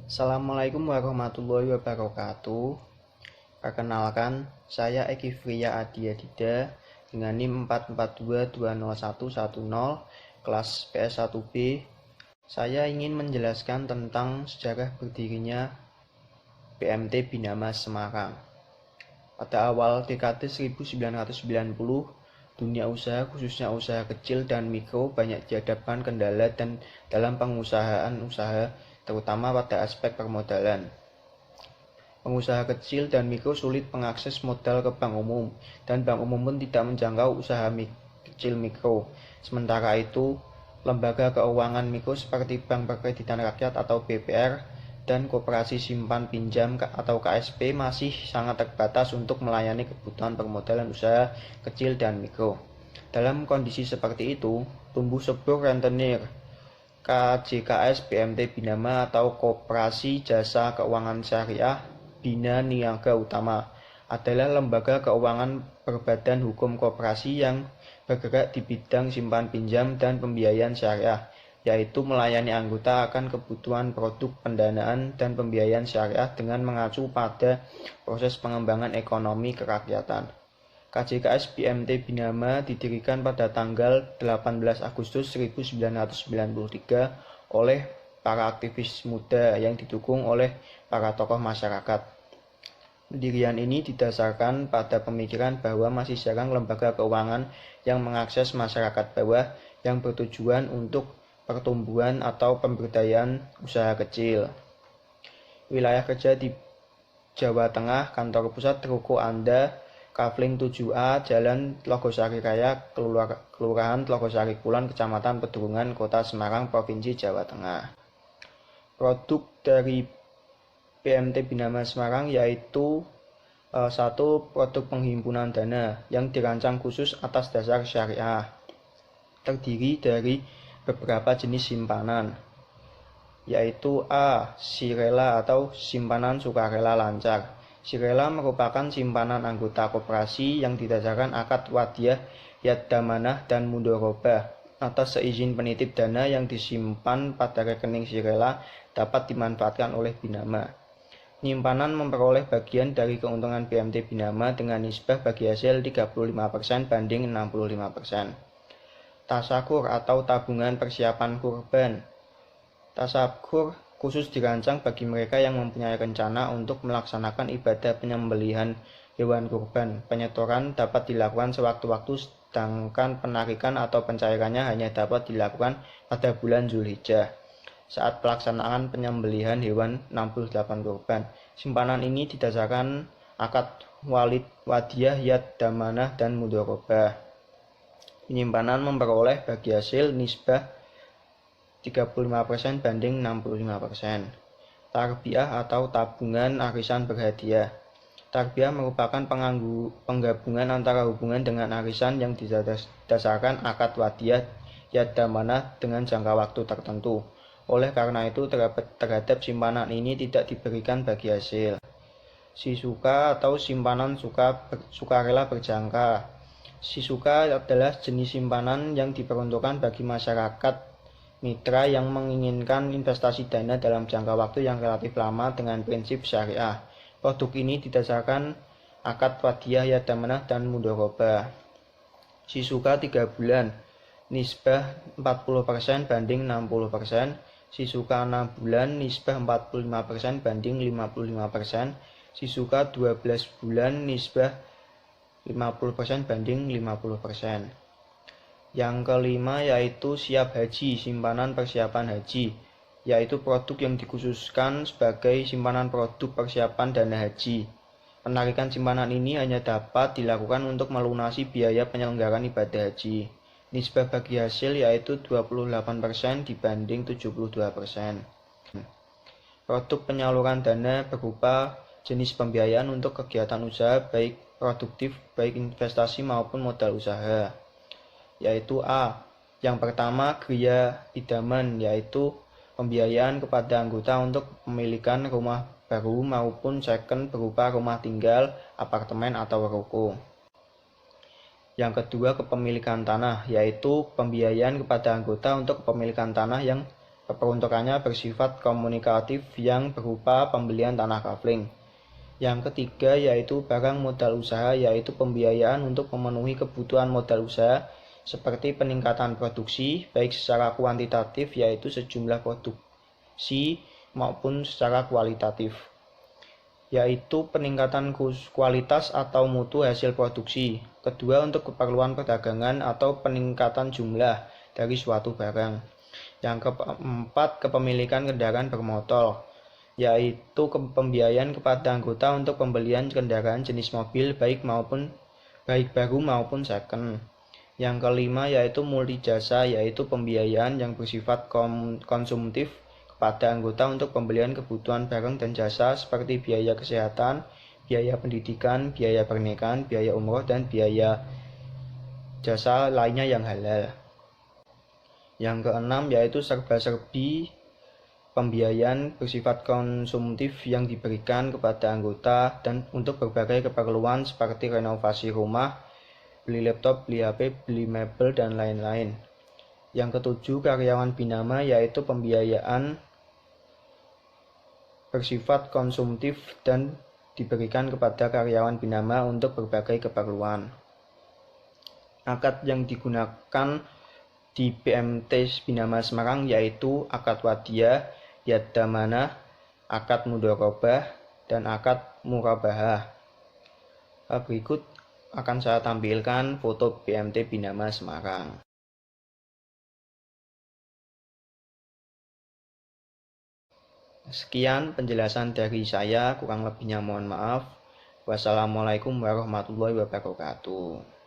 Assalamualaikum warahmatullahi wabarakatuh. Perkenalkan, saya Eki Fria Adiadida dengan NIM 44220110 kelas PS1B. Saya ingin menjelaskan tentang sejarah berdirinya PMT Binama Semarang. Pada awal dekade 1990, dunia usaha khususnya usaha kecil dan mikro banyak dihadapkan kendala dan dalam pengusahaan usaha terutama pada aspek permodalan. Pengusaha kecil dan mikro sulit mengakses modal ke bank umum, dan bank umum pun tidak menjangkau usaha kecil mikro. Sementara itu, lembaga keuangan mikro seperti Bank Perkreditan Rakyat atau BPR dan Koperasi Simpan Pinjam atau KSP masih sangat terbatas untuk melayani kebutuhan permodalan usaha kecil dan mikro. Dalam kondisi seperti itu, tumbuh sebuah rentenir KJKS BMT Binama atau Koperasi Jasa Keuangan Syariah Bina Niaga Utama adalah lembaga keuangan berbadan hukum koperasi yang bergerak di bidang simpan pinjam dan pembiayaan syariah, yaitu melayani anggota akan kebutuhan produk pendanaan dan pembiayaan syariah dengan mengacu pada proses pengembangan ekonomi kerakyatan. KJKS BMT Binama didirikan pada tanggal 18 Agustus 1993 oleh para aktivis muda yang didukung oleh para tokoh masyarakat. Pendirian ini didasarkan pada pemikiran bahwa masih jarang lembaga keuangan yang mengakses masyarakat bawah yang bertujuan untuk pertumbuhan atau pemberdayaan usaha kecil. Wilayah kerja di Jawa Tengah, kantor pusat Ruko Anda, Kafling 7A, Jalan Tlogosari Raya, Kelurahan Tlogosari Kulon, Kecamatan Pedurungan, Kota Semarang, Provinsi Jawa Tengah. Produk dari PMT Binama Semarang yaitu satu produk penghimpunan dana yang dirancang khusus atas dasar syariah, terdiri dari beberapa jenis simpanan, yaitu A. Sirela atau simpanan sukarela lancar. Sirela merupakan simpanan anggota koperasi yang didasarkan akad wadiah, yadamanah, dan mudorobah atas seizin penitip dana yang disimpan pada rekening Sirela dapat dimanfaatkan oleh Binama. Penyimpanan memperoleh bagian dari keuntungan BMT Binama dengan nisbah bagi hasil 35% banding 65%. Tasakur atau tabungan persiapan kurban. Tasakur khusus dirancang bagi mereka yang mempunyai rencana untuk melaksanakan ibadah penyembelihan hewan kurban. Penyetoran dapat dilakukan sewaktu-waktu, sedangkan penarikan atau pencairannya hanya dapat dilakukan pada bulan Zulhijjah saat pelaksanaan penyembelihan hewan 68 kurban. Simpanan ini didasarkan akad walid wadiah, yad damanah, dan mudorobah. Penyimpanan memperoleh bagi hasil nisbah 35% banding 65%. Tarbiyah atau tabungan arisan berhadiah. Tarbiyah merupakan penggabungan antara hubungan dengan arisan yang didasarkan akad wadiah, yad damanah dengan jangka waktu tertentu. Oleh karena itu, terhadap simpanan ini tidak diberikan bagi hasil. Sisuka atau simpanan sukarela berjangka. Sisuka adalah jenis simpanan yang diperuntukkan bagi masyarakat mitra yang menginginkan investasi dana dalam jangka waktu yang relatif lama dengan prinsip syariah. Produk ini didasarkan akad wadiah, yadamanah, dan mudorobah. Sisuka 3 bulan, nisbah 40% banding 60%. Sisuka 6 bulan, nisbah 45% banding 55%. Sisuka 12 bulan, nisbah 50% banding 50%. Yang kelima yaitu siap haji, simpanan persiapan haji, yaitu produk yang dikhususkan sebagai simpanan produk persiapan dana haji. Penarikan simpanan ini hanya dapat dilakukan untuk melunasi biaya penyelenggaraan ibadah haji. Nisbah bagi hasil yaitu 28% dibanding 72%. Produk penyaluran dana berupa jenis pembiayaan untuk kegiatan usaha baik produktif, baik investasi maupun modal usaha, yaitu A. Yang pertama, Gria Idaman, yaitu pembiayaan kepada anggota untuk pemilikan rumah baru maupun second berupa rumah tinggal, apartemen, atau ruko. Yang kedua, kepemilikan tanah, yaitu pembiayaan kepada anggota untuk kepemilikan tanah yang Peruntukannya bersifat komunikatif yang berupa pembelian tanah kafling. Yang ketiga yaitu barang modal usaha, yaitu pembiayaan untuk memenuhi kebutuhan modal usaha seperti peningkatan produksi baik secara kuantitatif yaitu sejumlah produksi maupun secara kualitatif, yaitu peningkatan kualitas atau mutu hasil produksi. Kedua, untuk keperluan perdagangan atau peningkatan jumlah dari suatu barang. Yang keempat, kepemilikan kendaraan bermotor, yaitu pembiayaan kepada anggota untuk pembelian kendaraan jenis mobil baik baru maupun second. Yang kelima yaitu multi jasa, yaitu pembiayaan yang bersifat konsumtif pada anggota untuk pembelian kebutuhan barang dan jasa seperti biaya kesehatan, biaya pendidikan, biaya pernikahan, biaya umroh, dan biaya jasa lainnya yang halal. Yang keenam yaitu serba-serbi, pembiayaan bersifat konsumtif yang diberikan kepada anggota dan untuk berbagai keperluan seperti renovasi rumah, beli laptop, beli HP, beli mebel, dan lain-lain. Yang ketujuh, karyawan binama, yaitu pembiayaan bersifat konsumtif dan diberikan kepada karyawan binama untuk berbagai keperluan. Akad yang digunakan di BMT Binama Semarang yaitu akad wadiah, yadamanah, akad mudharabah, dan akad murabahah. Berikut akan saya tampilkan foto BMT Binama Semarang. Sekian penjelasan dari saya, kurang lebihnya mohon maaf. Wassalamualaikum warahmatullahi wabarakatuh.